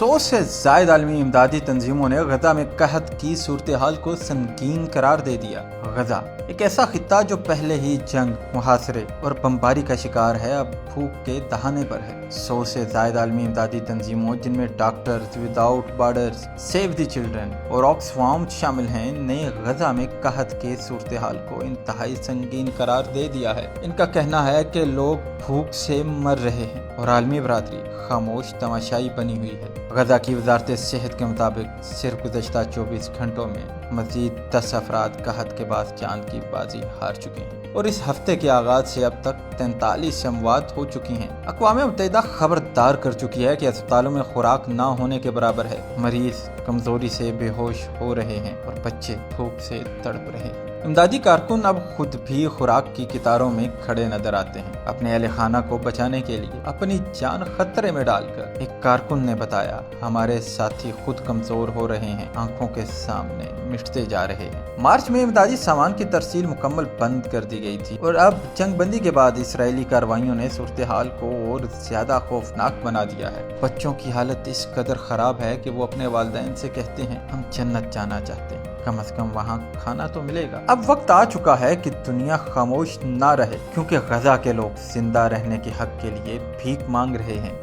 100 से जायद आलमी इमदादी तंजीमों ने गजा में कहत की सूरत हाल को संगीन करार दे दिया। गजा एक ऐसा खित्ता जो पहले ही जंग, मुहासरे और बमबारी का शिकार है, अब भूख के दहाने पर है। 100 से जायद आलमी इमदादी तंजीमों जिनमें doctors without borders, save the children और ऑक्सफाम शामिल हैं, ने गजा में कहत के सूरत हाल को इंतहाई संगीन करार दे दिया है। इनका कहना है कि लोग भूख से मर रहे हैं और आलमी बरादरी खामोश तमाशाई बनी हुई है। गजा की वजारत सेहत के मुताबिक सिर्फ गुज़श्ता 24 घंटों में मजीद 10 अफराद कहत के बाद जान की बाजी हार चुके हैं और इस हफ्ते के आगाज से अब तक 43 अमवात हो चुकी हैं। अक़वाम मुत्तहिदा खबरदार कर चुकी है कि अस्पतालों में खुराक ना होने के बराबर है। मरीज कमजोरी से बेहोश हो रहे हैं और बच्चे भूख से तड़प रहे हैं। इमदादी कारकुन अब खुद भी खुराक की कतारों में खड़े नजर आते हैं, अपने अहले खाना को बचाने के लिए अपनी जान खतरे में डालकर। एक कारकुन ने बताया, हमारे साथी खुद कमजोर हो रहे हैं, आंखों के सामने मिटते जा रहे हैं। मार्च में इमदादी सामान की तरसील मुकम्मल बंद कर दी गई थी और अब जंग बंदी के बाद इसराइली कार्रवाइयों ने सूरत हाल को और ज्यादा खौफनाक बना दिया है। बच्चों की हालत इस कदर खराब है कि वो अपने वालिदैन से कहते हैं, हम जन्नत जाना चाहते हैं, कम से कम वहाँ खाना तो मिलेगा। अब वक्त आ चुका है कि दुनिया खामोश ना रहे, क्योंकि गजा के लोग जिंदा रहने के हक के लिए भीख मांग रहे हैं।